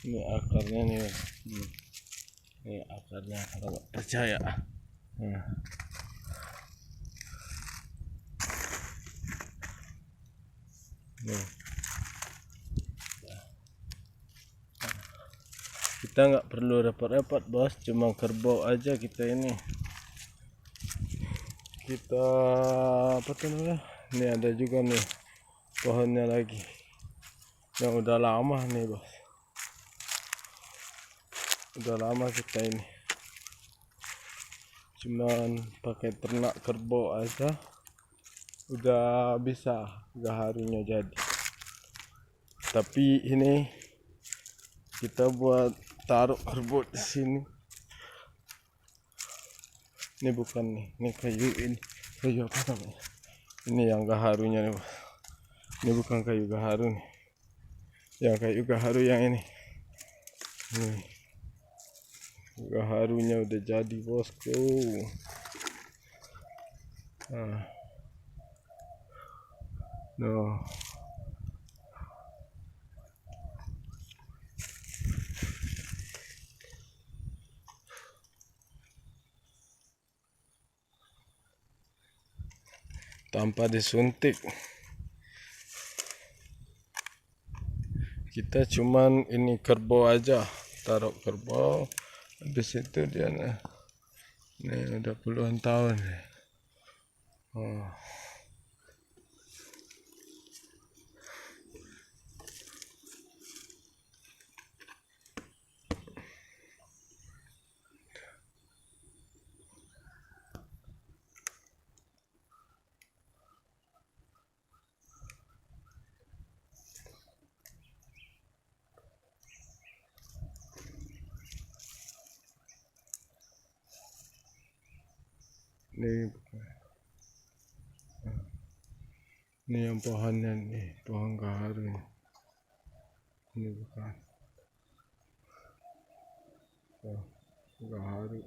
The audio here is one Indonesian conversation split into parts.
Ini akarnya nih. Ini akarnya, kalau nggak percaya. Nah. Nih. Kita nggak perlu repot-repot bos, cuma kerbau aja kita ini. Kita apa tuh namanya? Ini ada juga nih pohonnya lagi yang udah lama nih bos. Udah lama kita ini cuman pakai ternak kerbau aja udah bisa gaharunya jadi. Tapi ini kita buat taruh kerbau di sini. Ini bukan nih, ini kayu apa namanya? Ini yang gaharunya nih bos. Ini bukan kayu gaharu nih. Yang kayu gaharu yang ini. Nih. Gaharunya udah jadi bosku. Nah. Tanpa disuntik, kita cuman ini kerbau aja, taruh kerbau, habis itu dia nah, ini udah puluhan tahun. Ini yang pohonnya nih, pohon gaharu nih. Ini bukan gaharu.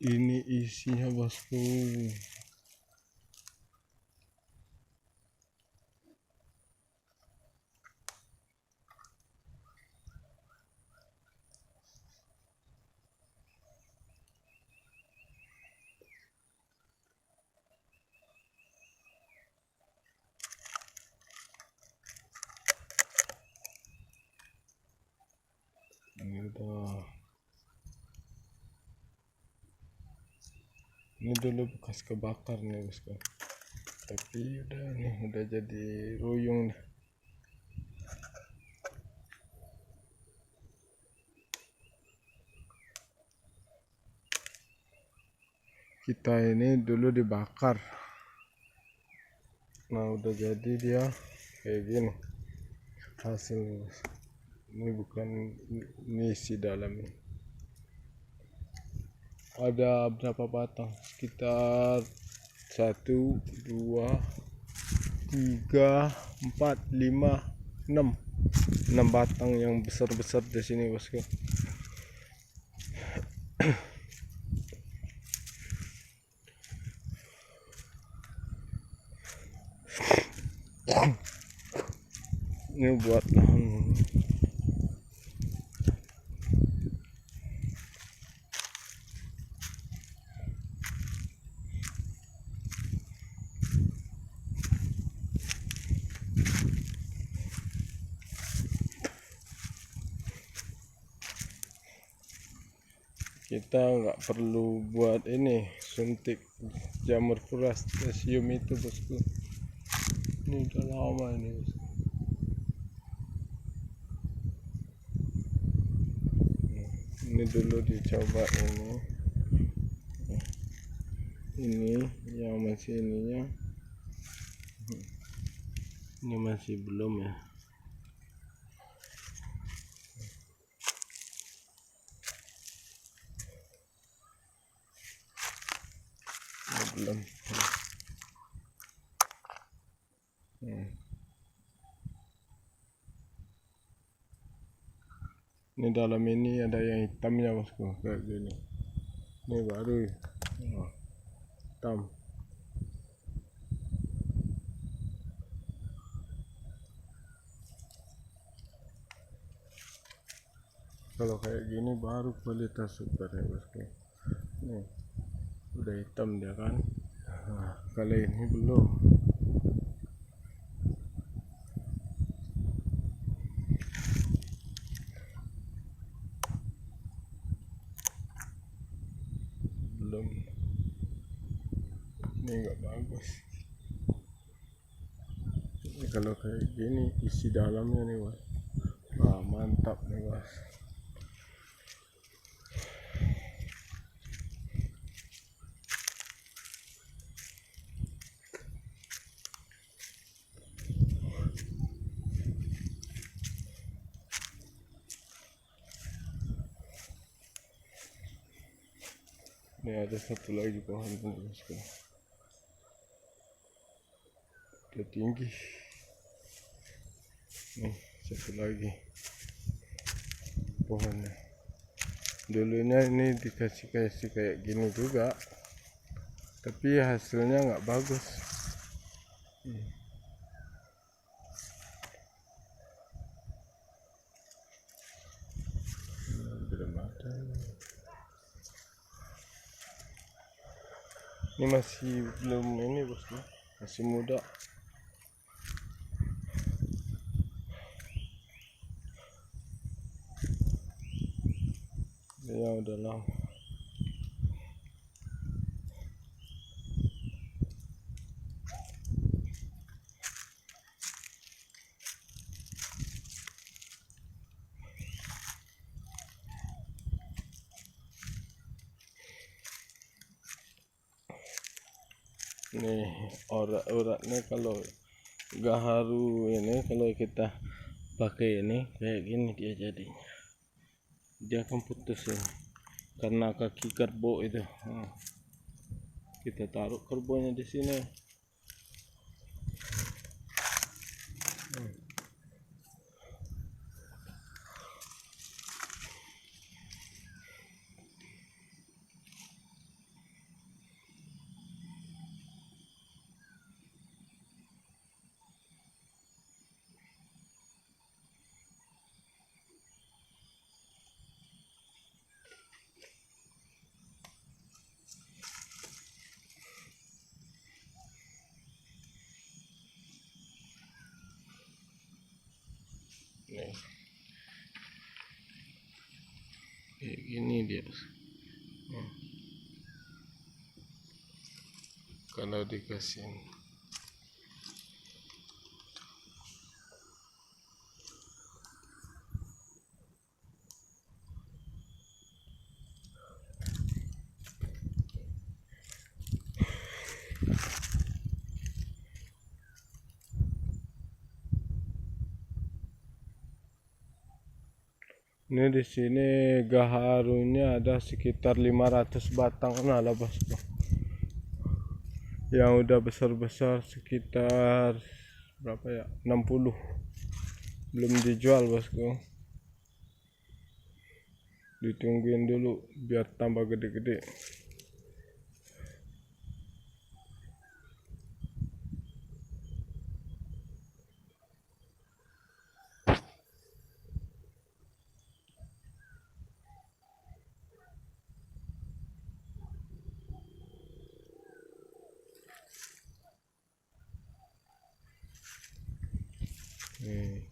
Ini isinya bosku. Ini dulu bekas kebakar nih bosku. Tapi udah nih, udah jadi ruyung nih. Kita ini dulu dibakar. Nah udah jadi dia kayak gini hasil. Ini bukan, ini isi dalamnya. Ada berapa batang? Sekitar 1, 2, 3, 4, 5, 6 batang yang besar-besar di sini bosku. Ini buat lahan. Kita nggak perlu buat ini suntik jamur krustasium itu bosku. Ini udah lama ini bosku. Ini dulu dicoba ini yang masih ininya, ini masih belum ya. Belum. Ini dalam ini ada yang hitamnya bosku, kayak gini. Ini baru ya. Oh, hitam. Kalau kayak gini baru kualitas super ya bosku. Nih udah hitam dia kan. Nah, kalau ini belum. Ini nggak bagus. Ini kalau kayak gini isi dalamnya nih bos. Wah mantap nih bos. Ini ada satu lagi pohon ini bosku. Udah tinggi. Nih satu lagi pohonnya. Dulunya ini dikasih kayak gini juga, tapi hasilnya nggak bagus. Belum ada. Ini masih belum ini bosku, masih muda. Ya udahlah. Nih urat-uratnya kalau gaharu ini kalau kita pakai ini kayak gini dia akan putus ini karena kaki kerbau itu. Kita taruh kerbaunya di sini. Nih kayak gini dia. Kalau dikasih ini di sini gaharunya ada sekitar 500 batang. Nah lah bosku, yang udah besar-besar sekitar berapa ya, 60 belum dijual bosku. Ditungguin dulu biar tambah gede-gede. Nih